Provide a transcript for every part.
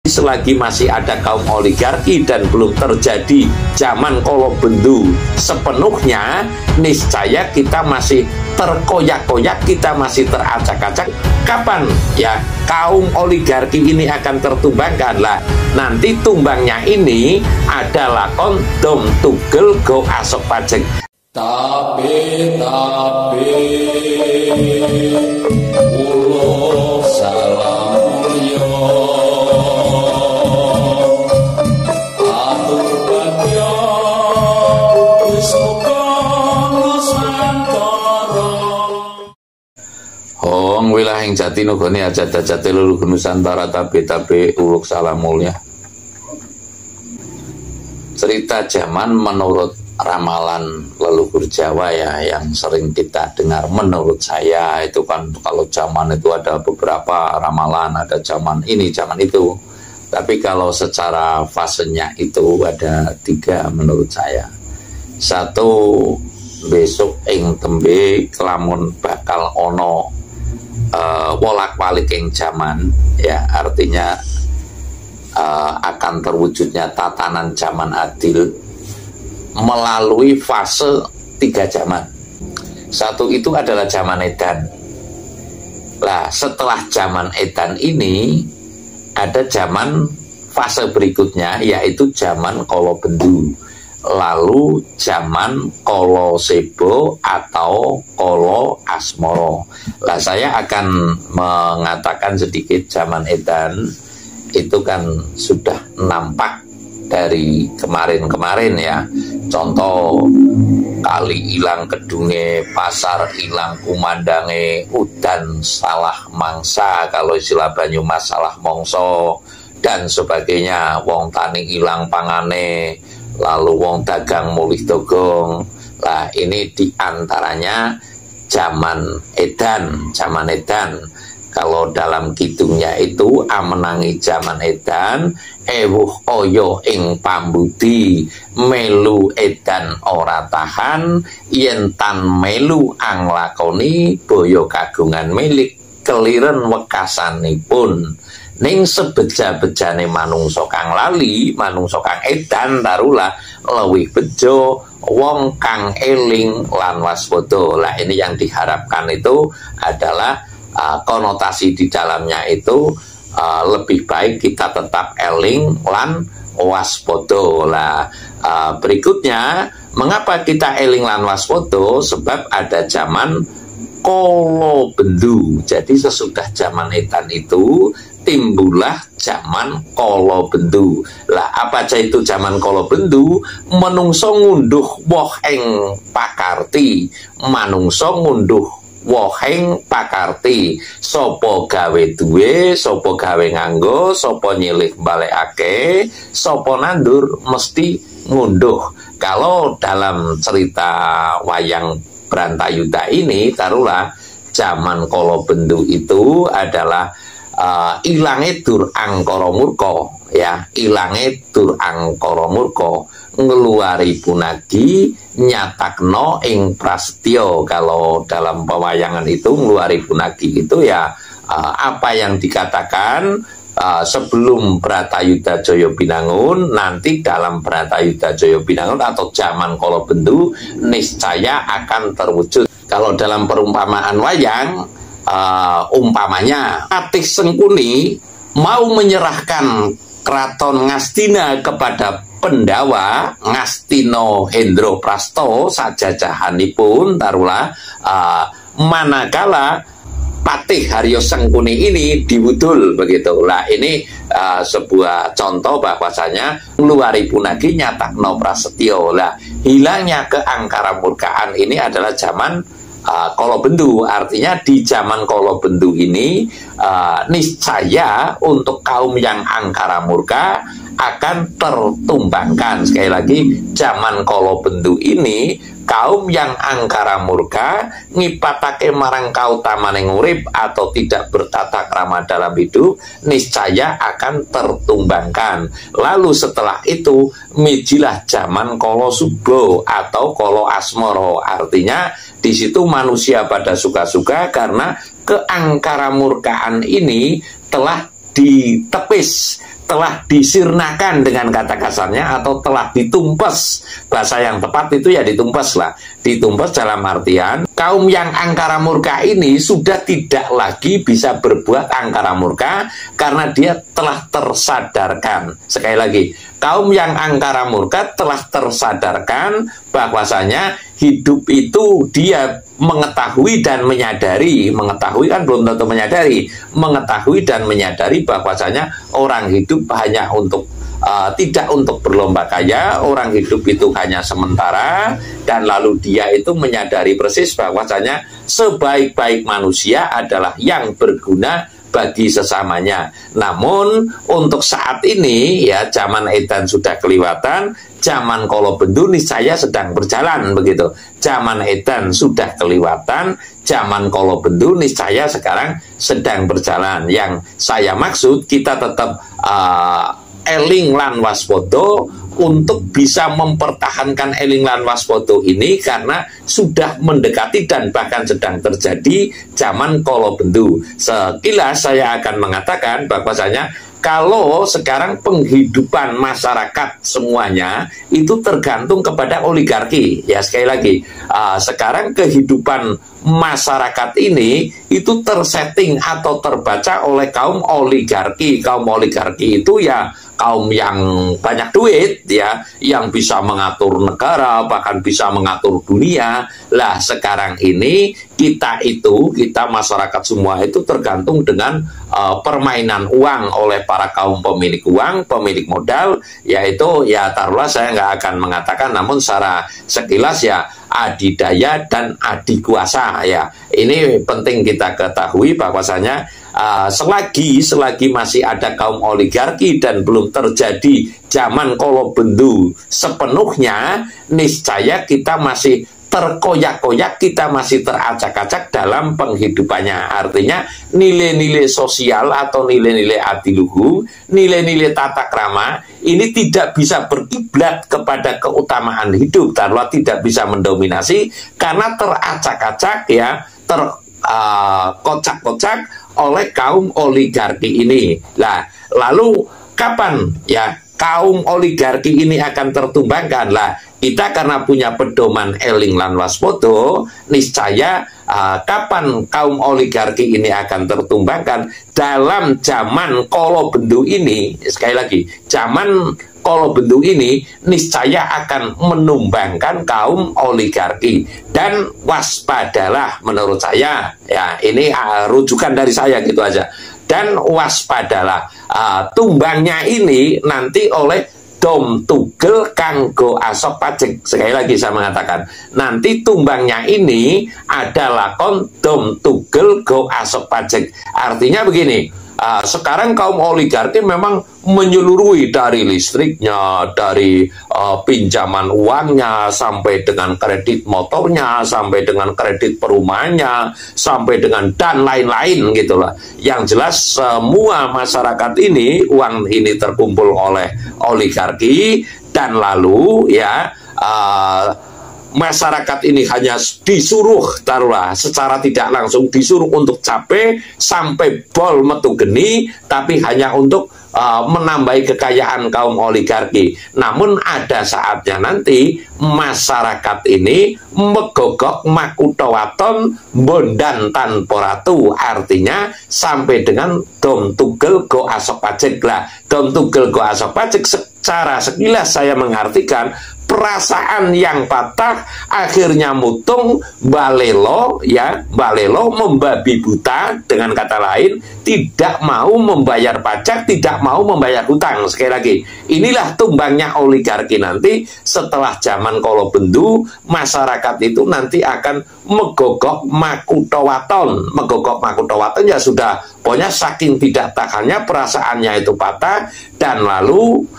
selagi masih ada kaum oligarki dan belum terjadi zaman kolobendu sepenuhnya, niscaya kita masih terkoyak-koyak, kita masih teracak-acak. Kapan ya kaum oligarki ini akan tertumbangkan? Lah, nanti tumbangnya ini adalah dom tugel go asok pajek. Tapi ulo salam yo atur bagyo wis muga nusantara. Hong wilayah ing jati nugone ajat-ajate leluhur Nusantara tapi uluk salam mulia. Cerita zaman menurut ramalan leluhur Jawa ya, yang sering kita dengar. Menurut saya itu kan kalau zaman itu ada beberapa ramalan, ada zaman ini, zaman itu. Tapi kalau secara fasenya itu ada 3 menurut saya. 1, besok ing tembe kelamun bakal ono wolak-walik ing zaman ya, artinya akan terwujudnya tatanan zaman adil melalui fase 3 zaman. 1 itu adalah zaman edan. Lah, setelah zaman edan ini ada zaman fase berikutnya, yaitu zaman kolobendu, lalu zaman kolo sebo atau kolo asmoro. Lah, saya akan mengatakan sedikit zaman edan itu kan sudah nampak dari kemarin-kemarin ya. Contoh, kali ilang kedunge, pasar ilang kumandange, udan salah mangsa, kalau istilah Banyumas salah mongso, dan sebagainya. Wong tani ilang pangane, lalu wong dagang mulih dogong. Lah, ini diantaranya zaman edan, zaman edan. Kalau dalam kidungnya itu amenangi zaman edan, ewuh oyo ing pambudi, melu edan ora tahan, yen tan melu anglakoni, boyo kagungan milik keliren wekasanipun. Ning sebeja-bejane manungsa kang lali, manungsa kang edan tarulah lewih bejo wong kang eling lan waspada. Lah, ini yang diharapkan itu adalah konotasi di dalamnya itu lebih baik kita tetap eling lan waspada. Lah, berikutnya, mengapa kita eling lan waspada? Sebab ada zaman kolobendu. Jadi sesudah zaman edan itu timbullah zaman kolobendu. Lah, apa aja itu zaman kolobendu? Manungsa ngunduh woh ing pakarti, manungsa ngunduh woheng pakarti, sopo gawe duwe, sopo gawe nganggo, sopo nyilih balekake, sopo nandur mesti ngunduh. Kalau dalam cerita wayang Brantayuda ini, taruhlah zaman kolobendu itu adalah ilange dur angkara murka ya, ilange dur angkara murka, ngeluari punagi nyatakno ing prasetyo. Kalau dalam pewayangan itu ngeluari punagi itu ya apa yang dikatakan sebelum Bratayuda Jaya Binangun, nanti dalam Bratayuda Jaya Binangun atau zaman kolobendu niscaya akan terwujud. Kalau dalam perumpamaan wayang, umpamanya Atih Sengkuni mau menyerahkan keraton Ngastina kepada Pendawa, Ngastino Hendro Prasto sajajahanipun taruhlah, manakala Patih Haryo Sengkuni ini diwudul begitu. Lah, ini sebuah contoh bahwasanya ngeluari punagi nyatakno prasetyo. Lah, hilangnya keangkara murkaan ini adalah zaman kolobendu. Artinya di zaman kolobendu ini niscaya untuk kaum yang angkara murka akan tertumbangkan. Sekali lagi, zaman kolobendu ini kaum yang angkara murka ngipatake marang kautamaning urip atau tidak bertata krama dalam hidup niscaya akan tertumbangkan. Lalu setelah itu mijilah zaman kolo subo atau kolo asmoro. Artinya di situ manusia pada suka-suka karena keangkara murkaan ini telah ditepis, telah disirnakan dengan kata kasarnya, atau telah ditumpes. Bahasa yang tepat itu ya ditumpes lah. Ditumpes dalam artian kaum yang angkara murka ini sudah tidak lagi bisa berbuat angkara murka karena dia telah tersadarkan. Sekali lagi, kaum yang angkara murka telah tersadarkan bahwasanya hidup itu dia mengetahui dan menyadari. Mengetahui kan belum tentu menyadari. Mengetahui dan menyadari bahwasanya orang hidup hanya untuk tidak untuk berlomba kaya, orang hidup itu hanya sementara, dan lalu dia itu menyadari persis bahwasanya sebaik-baik manusia adalah yang berguna bagi sesamanya. Namun untuk saat ini ya, zaman edan sudah kelewatan, zaman kolobendu niscaya sedang berjalan begitu. Zaman edan sudah kelewatan, zaman kolobendu niscaya sekarang sedang berjalan. Yang saya maksud, kita tetap eling lan waspada untuk bisa mempertahankan eling lan waspada ini, karena sudah mendekati dan bahkan sedang terjadi zaman kolobendu. Sekilas saya akan mengatakan bahwasanya kalau sekarang penghidupan masyarakat semuanya itu tergantung kepada oligarki. Ya, sekali lagi, sekarang kehidupan masyarakat ini itu tersetting atau terbaca oleh kaum oligarki. Kaum oligarki itu ya kaum yang banyak duit ya, yang bisa mengatur negara, bahkan bisa mengatur dunia. Lah sekarang ini kita masyarakat semua itu tergantung dengan permainan uang oleh para kaum pemilik uang, pemilik modal, yaitu ya taruhlah, saya nggak akan mengatakan, namun secara sekilas ya adidaya dan adikuasa ya. Ini penting kita ketahui bahwasanya selagi masih ada kaum oligarki dan belum terjadi zaman kolobendu sepenuhnya, niscaya kita masih terkoyak-koyak, kita masih teracak-acak dalam penghidupannya. Artinya nilai-nilai sosial atau nilai-nilai adiluhu, nilai-nilai tata krama ini tidak bisa berkiblat kepada keutamaan hidup, taruhlah tidak bisa mendominasi karena teracak-acak ya, terkocak-kocak oleh kaum oligarki ini. Nah, lalu kapan ya kaum oligarki ini akan tertumbangkan? Lah, kita karena punya pedoman eling lan waspada, niscaya kapan kaum oligarki ini akan tertumbangkan? Dalam zaman kolobendu ini, sekali lagi, zaman kolobendu ini niscaya akan menumbangkan kaum oligarki. Dan waspadalah, menurut saya ya, ini rujukan dari saya gitu aja. Dan waspadalah, tumbangnya ini nanti oleh dom tugel kanggo asok pajek. Sekali lagi saya mengatakan, nanti tumbangnya ini adalah kon dom tugel go asok pajek. Artinya begini, sekarang kaum oligarki memang menyeluruhi dari listriknya, dari pinjaman uangnya, sampai dengan kredit motornya, sampai dengan kredit perumahannya, sampai dengan dan lain-lain gitulah. Yang jelas semua masyarakat ini, uang ini terkumpul oleh oligarki, dan lalu ya masyarakat ini hanya disuruh, taruhlah secara tidak langsung disuruh untuk capek sampai bol metu geni, tapi hanya untuk menambahi kekayaan kaum oligarki. Namun ada saatnya nanti masyarakat ini megogok makutowaton bondan tanpa ratu. Artinya sampai dengan dom tugel go asok pajek. Lah, dom tugel go asok pajek secara sekilas saya mengartikan perasaan yang patah akhirnya mutung balelo ya, balelo membabi buta, dengan kata lain tidak mau membayar pajak, tidak mau membayar hutang. Sekali lagi, inilah tumbangnya oligarki nanti setelah zaman kolobendu. Masyarakat itu nanti akan megogok makutowaton. Megogok makutowaton ya sudah, pokoknya saking tidak tahannya perasaannya itu patah, dan lalu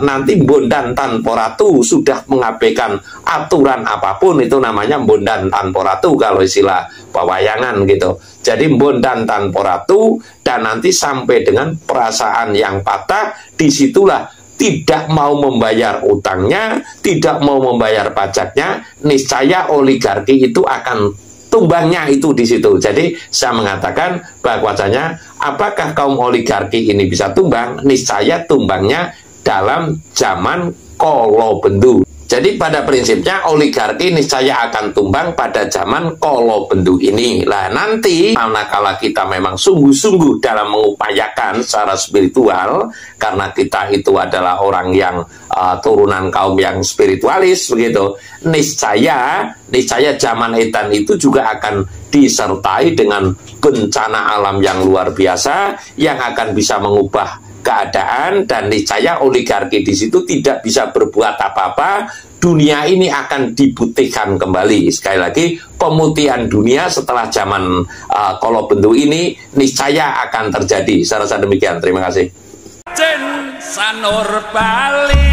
nanti bondan tanpa ratu, sudah mengabaikan aturan apapun, itu namanya bondan tanpa ratu kalau istilah pewayangan gitu. Jadi bondan tanpa ratu, dan nanti sampai dengan perasaan yang patah, disitulah tidak mau membayar utangnya, tidak mau membayar pajaknya, niscaya oligarki itu akan tumbangnya itu di situ. Jadi saya mengatakan bahwasanya apakah kaum oligarki ini bisa tumbang? Niscaya tumbangnya dalam zaman kala bendu. Jadi pada prinsipnya oligarki niscaya akan tumbang pada zaman kala bendu ini. Lah nanti manakala kita memang sungguh-sungguh dalam mengupayakan secara spiritual, karena kita itu adalah orang yang turunan kaum yang spiritualis begitu, niscaya zaman edan itu juga akan disertai dengan bencana alam yang luar biasa yang akan bisa mengubah keadaan, dan niscaya oligarki di situ tidak bisa berbuat apa-apa. Dunia ini akan diputihkan kembali. Sekali lagi, pemutihan dunia setelah zaman kala bendu ini niscaya akan terjadi. Saya rasa demikian. Terima kasih. Sanur Bali.